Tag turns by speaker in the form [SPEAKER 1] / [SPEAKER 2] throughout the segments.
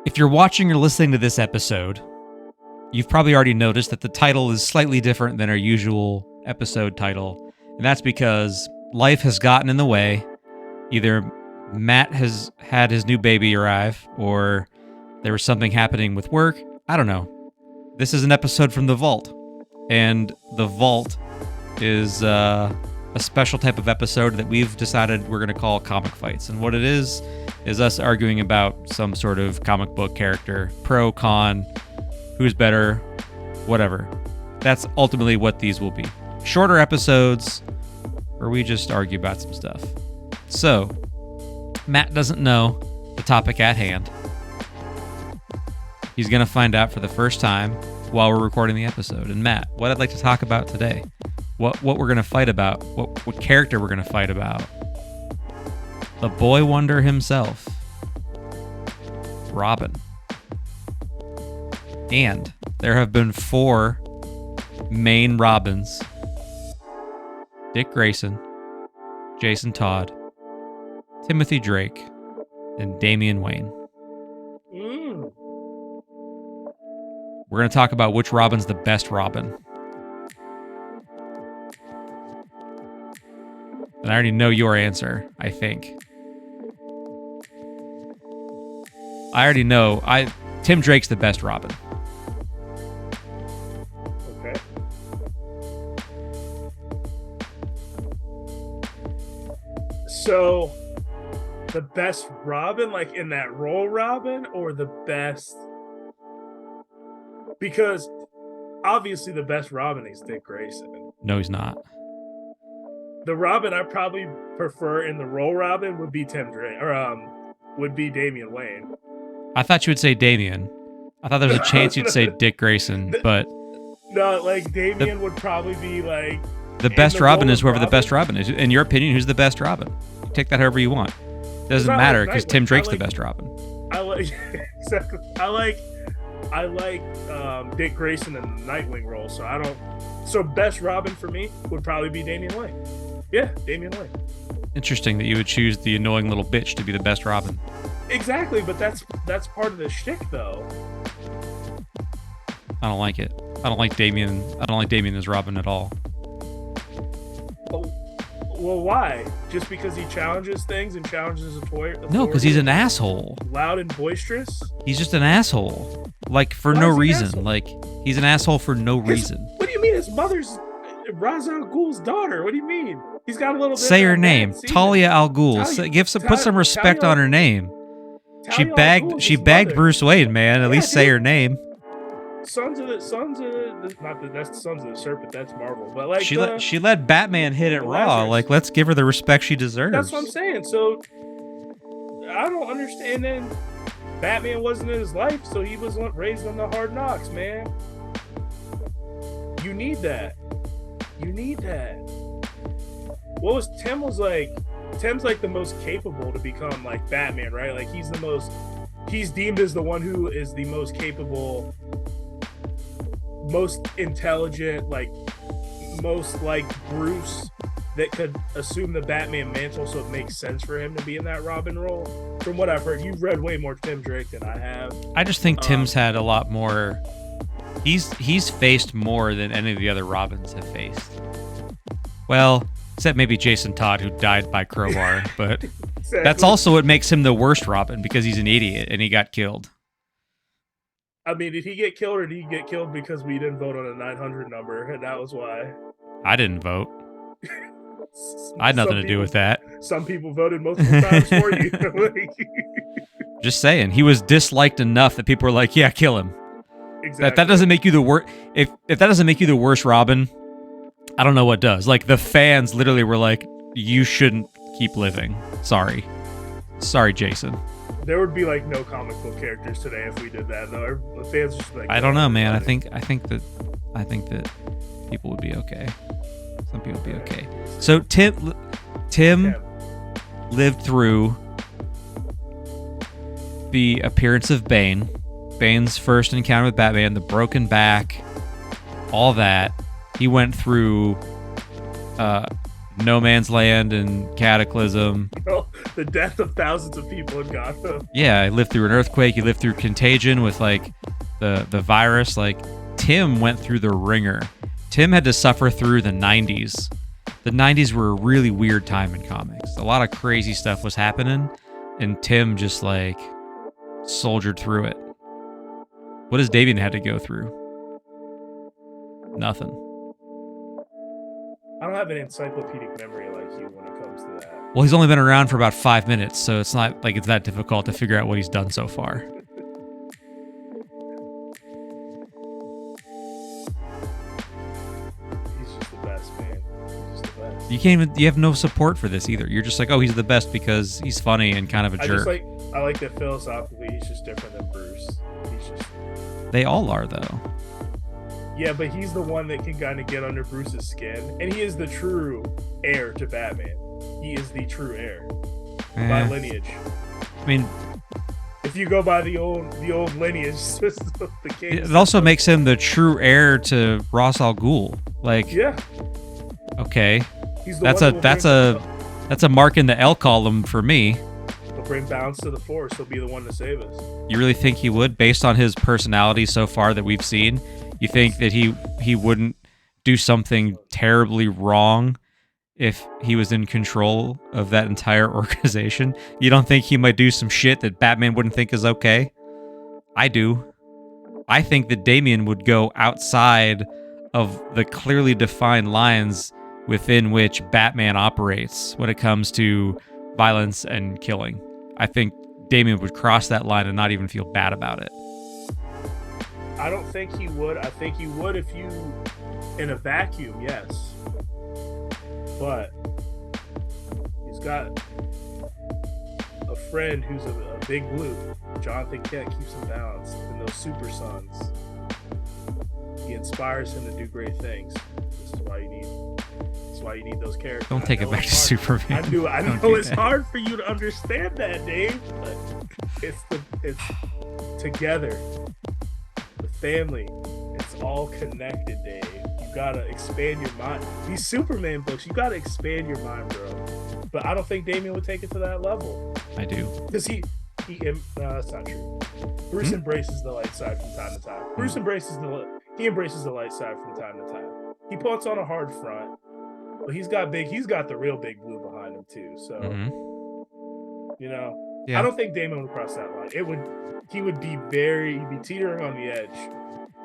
[SPEAKER 1] If you're watching or listening to this episode, you've probably already noticed that the title is slightly different than our usual episode title. And that's because life has gotten in the way. Either Matt has had his new baby arrive, or there was something happening with work. I don't know. This is an episode from the Vault. And the Vault is a special type of episode that we've decided we're going to call Comic Fights. And what it is us arguing about some sort of comic book character, pro, con, who's better, whatever. That's ultimately what these will be. Shorter episodes where we just argue about some stuff. So, Matt doesn't know the topic at hand. He's going to find out for the first time while we're recording the episode. And Matt, what I'd like to talk about today, what we're going to fight about, what character we're going to fight about. The boy wonder himself, Robin. And there have been 4 main Robins: Dick Grayson, Jason Todd, Timothy Drake, and Damian Wayne. We're going to talk about which Robin's the best Robin. And I already know your answer, I think. I already know. Tim Drake's the best Robin.
[SPEAKER 2] Okay. So, the best Robin, like in that role Robin, or the best? Because obviously the best Robin is Dick Grayson.
[SPEAKER 1] No, he's not.
[SPEAKER 2] The Robin I probably prefer in the role Robin would be Tim Drake, or would be Damian Wayne.
[SPEAKER 1] I thought you would say Damian. I thought there was a chance you'd say Dick Grayson, but
[SPEAKER 2] no, like Damian would probably be like
[SPEAKER 1] the best Robin is whoever the best Robin is. In your opinion, who's the best Robin? You take that however you want. Doesn't matter because Tim Drake's the best Robin.
[SPEAKER 2] I like exactly. I like Dick Grayson in the Nightwing role, so I don't. So best Robin for me would probably be Damian Wayne. Yeah, Damian Wayne.
[SPEAKER 1] Interesting that you would choose the annoying little bitch to be the best Robin.
[SPEAKER 2] Exactly, but that's part of the shtick, though.
[SPEAKER 1] I don't like it. I don't like Damian. I don't like Damian as Robin at all.
[SPEAKER 2] Well, why? Just because he challenges things and challenges authority?
[SPEAKER 1] No, because he's an asshole.
[SPEAKER 2] Loud and boisterous?
[SPEAKER 1] He's just an asshole. Like, for no reason. Like, he's an asshole for no reason.
[SPEAKER 2] What do you mean his mother's Ra's al Ghul's daughter? What do you mean? He's got a little bit.
[SPEAKER 1] Say her name. Talia al Ghul. Put some respect on her name. She bagged Bruce Wayne, man. At least say her name.
[SPEAKER 2] Sons of the not that that's the Sons of the Serpent, that's Marvel, but like
[SPEAKER 1] she let Batman hit it raw. Like, let's give her the respect she deserves.
[SPEAKER 2] That's what I'm saying. So I don't understand. Then Batman wasn't in his life, so he was raised on the hard knocks, man. You need that. What was Tim was like? Tim's like the most capable to become like Batman, right? Like he's deemed as the one who is the most capable, most intelligent, like most like Bruce that could assume the Batman mantle, so it makes sense for him to be in that Robin role. From what I've heard, you've read way more Tim Drake than I have.
[SPEAKER 1] I just think Tim's had a lot more. He's faced more than any of the other Robins have faced. Well, except maybe Jason Todd, who died by crowbar, but exactly. That's also what makes him the worst Robin, because he's an idiot and he got killed.
[SPEAKER 2] I mean, did he get killed, or did he get killed because we didn't vote on a 900 number, and that was why?
[SPEAKER 1] I didn't vote. I had nothing to do with that.
[SPEAKER 2] Some people voted multiple times for you.
[SPEAKER 1] Just saying, he was disliked enough that people were like, "Yeah, kill him." Exactly. That doesn't make you the worst. If that doesn't make you the worst Robin, I don't know what does. Like, the fans literally were like, "You shouldn't keep living." Sorry, Jason.
[SPEAKER 2] There would be like no comic book characters today if we did that, though. The fans just like.
[SPEAKER 1] I don't know, man. I think that people would be okay. Some people would be okay. So Tim lived through the appearance of Bane, Bane's first encounter with Batman, the broken back, all that. He went through No Man's Land and Cataclysm.
[SPEAKER 2] the death of thousands of people in Gotham.
[SPEAKER 1] Yeah, he lived through an earthquake. He lived through contagion with like the virus. Like Tim went through the ringer. Tim had to suffer through the 90s. The 90s were a really weird time in comics. A lot of crazy stuff was happening, and Tim just like soldiered through it. What has Damian had to go through? Nothing.
[SPEAKER 2] I don't have an encyclopedic memory like you when it comes to that.
[SPEAKER 1] Well, he's only been around for about 5 minutes, so it's not like it's that difficult to figure out what he's done so far.
[SPEAKER 2] He's just the best, man. He's just the best.
[SPEAKER 1] You have no support for this either. You're just like, oh, he's the best because he's funny and kind of a jerk.
[SPEAKER 2] I like that philosophically he's just different than Bruce.
[SPEAKER 1] They all are, though.
[SPEAKER 2] Yeah, but he's the one that can kind of get under Bruce's skin, and he is the true heir to Batman. He is the true heir by lineage.
[SPEAKER 1] I mean,
[SPEAKER 2] if you go by the old lineage system of the case,
[SPEAKER 1] it also makes him the true heir to Ra's al Ghul. Like,
[SPEAKER 2] yeah,
[SPEAKER 1] okay,
[SPEAKER 2] he's
[SPEAKER 1] that's a mark in the L column for me.
[SPEAKER 2] He'll bring balance to the Force. He'll be the one to save us.
[SPEAKER 1] You really think he would, based on his personality so far that we've seen? You think that he wouldn't do something terribly wrong if he was in control of that entire organization? You don't think he might do some shit that Batman wouldn't think is okay? I do. I think that Damian would go outside of the clearly defined lines within which Batman operates when it comes to violence and killing. I think Damian would cross that line and not even feel bad about it.
[SPEAKER 2] I don't think he would. I think he would if you, in a vacuum, yes. But he's got a friend who's a big blue. Jonathan Kent keeps him balanced in those Super Sons. He inspires him to do great things. This is why you need. That's why you need those characters.
[SPEAKER 1] Don't take it back to Superman.
[SPEAKER 2] I know it's hard for you to understand that, Dave. But it's together. The family, it's all connected, Dave. You gotta expand your mind. These Superman books, you gotta expand your mind, bro. But I don't think Damian would take it to that level.
[SPEAKER 1] I do.
[SPEAKER 2] Because that's not true. Bruce embraces the light side from time to time. Bruce embraces the light side from time to time. He puts on a hard front, but he's got the real big blue behind him too. So, you know, I don't think Damian would cross that line. He'd be teetering on the edge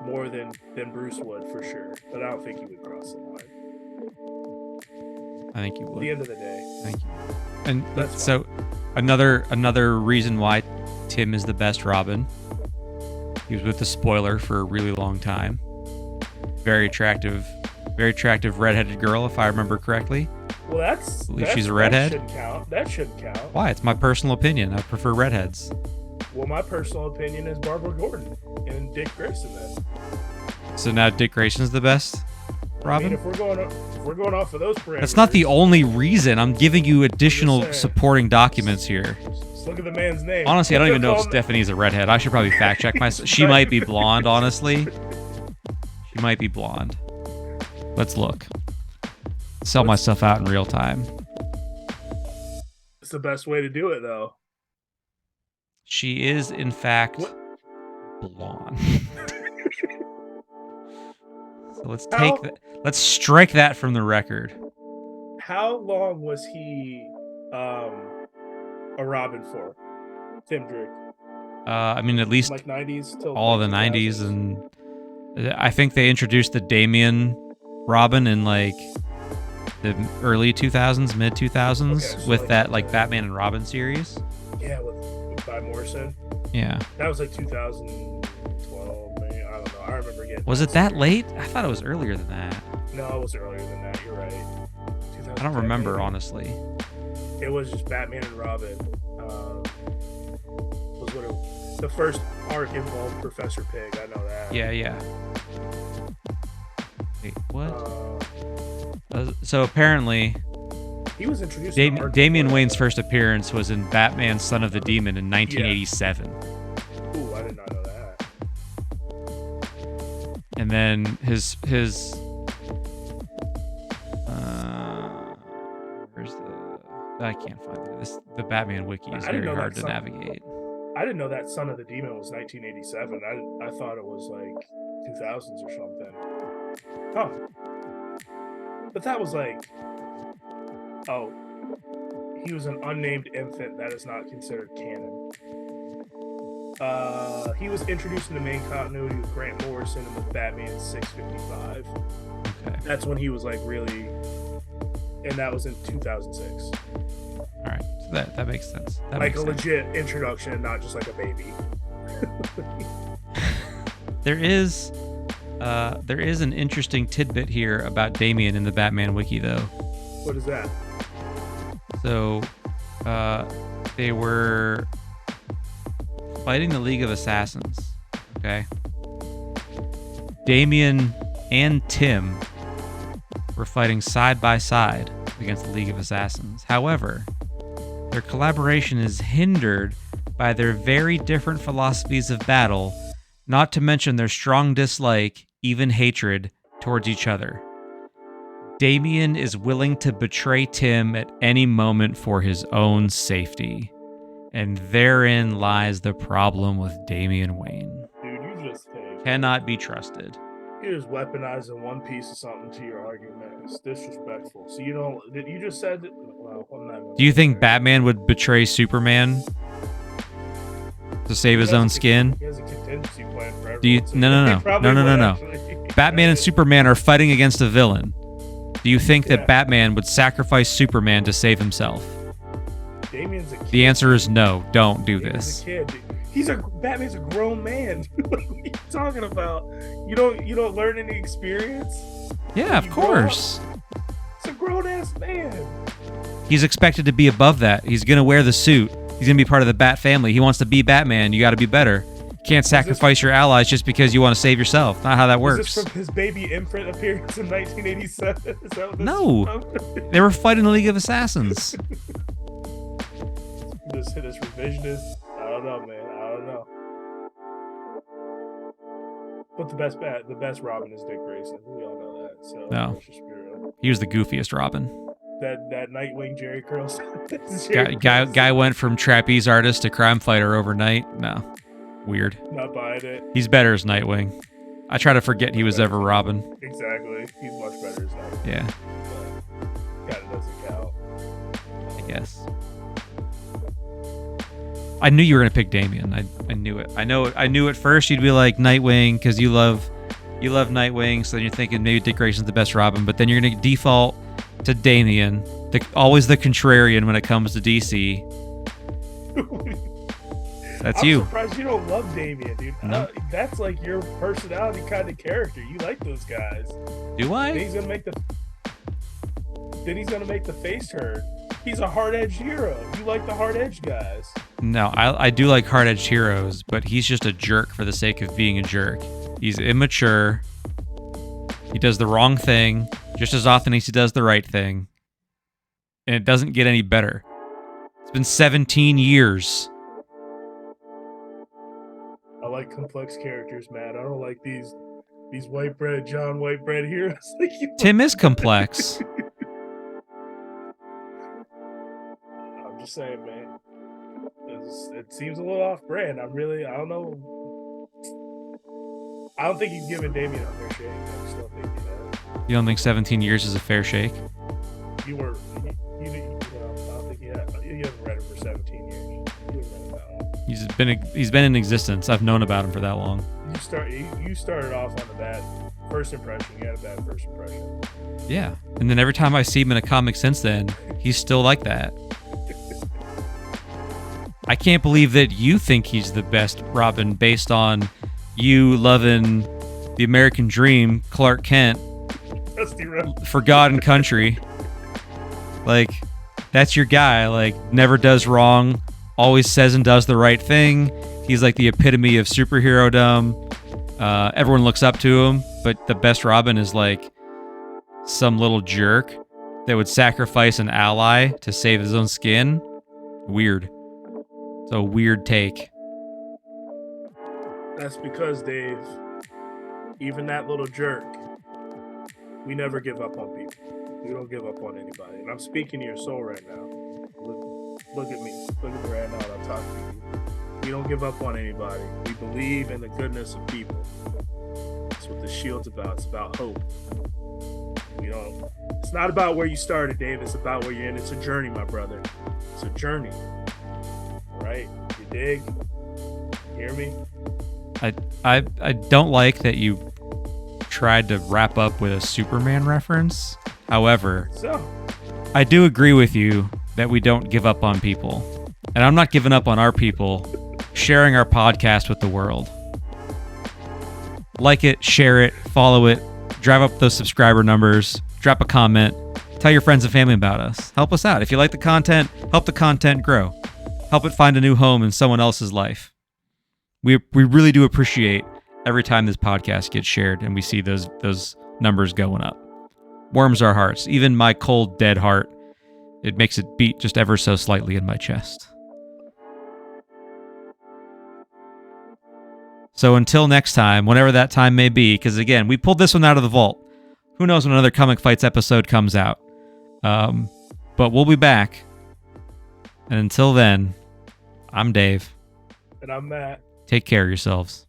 [SPEAKER 2] more than Bruce would for sure. But I don't think he would cross the line.
[SPEAKER 1] I think he would.
[SPEAKER 2] At the end of the day.
[SPEAKER 1] Thank you. And so another reason why Tim is the best Robin. He was with the Spoiler for a really long time. Very attractive redheaded girl, if I remember correctly.
[SPEAKER 2] Well,
[SPEAKER 1] I believe she's a redhead.
[SPEAKER 2] That shouldn't count.
[SPEAKER 1] Why? It's my personal opinion. I prefer redheads.
[SPEAKER 2] Well, my personal opinion is Barbara Gordon and Dick Grayson then.
[SPEAKER 1] So now Dick Grayson's the best Robin?
[SPEAKER 2] I mean, if we're going off of those parameters.
[SPEAKER 1] That's not the only reason. I'm giving you additional supporting documents here.
[SPEAKER 2] Just look at the man's name.
[SPEAKER 1] Honestly, I don't even know if Stephanie's a redhead. I should probably fact check myself. She might be blonde, honestly. She might be blonde. Let's look. Sell myself out in real time.
[SPEAKER 2] It's the best way to do it, though.
[SPEAKER 1] She is, in fact, blonde. So let's strike that from the record.
[SPEAKER 2] How long was he a Robin for? Tim Drake.
[SPEAKER 1] I mean, at least
[SPEAKER 2] like 90s till
[SPEAKER 1] all of the 90s, and I think they introduced the Damian Robin in like the early 2000s, mid 2000s, with that like Batman and Robin series.
[SPEAKER 2] Yeah, by Morrison.
[SPEAKER 1] Yeah.
[SPEAKER 2] That was like 2012, maybe. I don't know. I remember getting.
[SPEAKER 1] Was it that late? I thought it was earlier than that.
[SPEAKER 2] No, it was earlier than that. You're right.
[SPEAKER 1] I don't remember, maybe. Honestly.
[SPEAKER 2] It was just Batman and Robin. Was what the first arc involved Professor Pig. I know that.
[SPEAKER 1] Yeah. Wait, what? So apparently,
[SPEAKER 2] he was introduced.
[SPEAKER 1] Damian Wayne's first appearance was in Batman: Son of the Demon in 1987.
[SPEAKER 2] Yeah. Ooh, I did not know that.
[SPEAKER 1] And then his where's the? I can't find it the Batman wiki is
[SPEAKER 2] I didn't
[SPEAKER 1] very
[SPEAKER 2] know
[SPEAKER 1] hard
[SPEAKER 2] that
[SPEAKER 1] to navigate.
[SPEAKER 2] I didn't know that Son of the Demon was 1987. I thought it was like 2000s or something. Huh. But that was like, oh, he was an unnamed infant. That is not considered canon. He was introduced in the main continuity with Grant Morrison and with Batman 655.
[SPEAKER 1] Okay.
[SPEAKER 2] That's when he was like really, and that was in 2006.
[SPEAKER 1] All right, so that makes sense. That
[SPEAKER 2] like
[SPEAKER 1] makes
[SPEAKER 2] a
[SPEAKER 1] sense.
[SPEAKER 2] legit introduction, not just like a baby.
[SPEAKER 1] There is an interesting tidbit here about Damian in the Batman wiki, though.
[SPEAKER 2] What is that?
[SPEAKER 1] So, they were fighting the League of Assassins. Okay. Damian and Tim were fighting side by side against the League of Assassins. However, their collaboration is hindered by their very different philosophies of battle, not to mention their strong dislike, even hatred, towards each other. Damian is willing to betray Tim at any moment for his own safety. And therein lies the problem with Damian Wayne.
[SPEAKER 2] Dude, you just
[SPEAKER 1] cannot be trusted.
[SPEAKER 2] You're just weaponizing one piece of something to your argument. It's disrespectful. So you don't. You just said. Well, I'm not gonna
[SPEAKER 1] Do you think Batman would betray Superman to save his own skin?
[SPEAKER 2] He has a contingency plan for everyone.
[SPEAKER 1] Do you?
[SPEAKER 2] So
[SPEAKER 1] No. Batman and Superman are fighting against a villain. Do you think that Batman would sacrifice Superman to save himself?
[SPEAKER 2] Damian's a kid.
[SPEAKER 1] The answer is no. Don't do this.
[SPEAKER 2] A kid. Batman's a grown man. What are you talking about? You don't learn any experience?
[SPEAKER 1] Yeah, of course.
[SPEAKER 2] It's a grown ass man.
[SPEAKER 1] He's expected to be above that. He's gonna wear the suit. He's gonna be part of the Bat family. He wants to be Batman. You got to be better. You can't sacrifice your allies just because you want to save yourself. Not how that works.
[SPEAKER 2] Is this from his baby imprint appearance in 1987? Is that what this
[SPEAKER 1] No. They were fighting the League of Assassins.
[SPEAKER 2] This revisionist. I don't know, man. I don't know. But the best Robin is Dick Grayson. We all know that. So
[SPEAKER 1] no. He was the goofiest Robin.
[SPEAKER 2] That Nightwing Jerry curls.
[SPEAKER 1] Guy went from trapeze artist to crime fighter overnight. No. Weird.
[SPEAKER 2] Not buying it.
[SPEAKER 1] He's better as Nightwing. I try to forget he was ever Robin.
[SPEAKER 2] Exactly. He's much better as Nightwing.
[SPEAKER 1] Yeah.
[SPEAKER 2] But kind of doesn't count.
[SPEAKER 1] I guess. I knew you were gonna pick Damian. I knew it. I knew at first you'd be like Nightwing because you love Nightwing. So then you're thinking maybe Dick Grayson's the best Robin, but then you're gonna default to Damian, always the contrarian when it comes to DC. That's you.
[SPEAKER 2] I'm surprised you don't love Damian, dude.
[SPEAKER 1] No.
[SPEAKER 2] That's like your personality kind of character. You like those guys.
[SPEAKER 1] Do I?
[SPEAKER 2] Then he's gonna make the face turn. He's a hard-edged hero. You like the hard-edged guys.
[SPEAKER 1] No, I do like hard-edged heroes, but he's just a jerk for the sake of being a jerk. He's immature. He does the wrong thing just as often as he does the right thing. And it doesn't get any better. It's been 17 years.
[SPEAKER 2] I like complex characters, man. I don't like these white bread, John White bread heroes.
[SPEAKER 1] Tim is complex.
[SPEAKER 2] I'm just saying, man. It seems a little off-brand. I don't know. I don't think he's giving Damian a fair shake. I just don't think he has.
[SPEAKER 1] You don't think 17 years is a fair shake?
[SPEAKER 2] You don't think you haven't read it for 17 years. You haven't read about him.
[SPEAKER 1] He's been in existence. I've known about him for that long.
[SPEAKER 2] You started off on a bad first impression. You had a bad first impression.
[SPEAKER 1] Yeah. And then every time I see him in a comic since then, he's still like that. I can't believe that you think he's the best Robin based on you loving the American dream, Clark Kent, for God and country. Like, that's your guy. Like, never does wrong, always says and does the right thing. He's like the epitome of superhero-dom. Everyone looks up to him, but the best Robin is like some little jerk that would sacrifice an ally to save his own skin. Weird. It's a weird take.
[SPEAKER 2] That's because, Dave, even that little jerk, we never give up on people. We don't give up on anybody. And I'm speaking to your soul right now. Look at me. Look at me right now. I'm talking to you. We don't give up on anybody. We believe in the goodness of people. That's what the shield's about. It's about hope. We don't. It's not about where you started, Dave. It's about where you're in. It's a journey, my brother. It's a journey. Right? You dig? Hear me?
[SPEAKER 1] I don't like that you tried to wrap up with a Superman reference. However,
[SPEAKER 2] So,
[SPEAKER 1] I do agree with you that we don't give up on people. And I'm not giving up on our people sharing our podcast with the world. Like it, share it, follow it, drive up those subscriber numbers, drop a comment, tell your friends and family about us. Help us out. If you like the content, help the content grow. Help it find a new home in someone else's life. We really do appreciate every time this podcast gets shared and we see those numbers going up. Warms our hearts. Even my cold, dead heart, it makes it beat just ever so slightly in my chest. So until next time, whenever that time may be, because again, we pulled this one out of the vault. Who knows when another Comic Fights episode comes out. But we'll be back. And until then, I'm Dave.
[SPEAKER 2] and I'm Matt.
[SPEAKER 1] Take care of yourselves.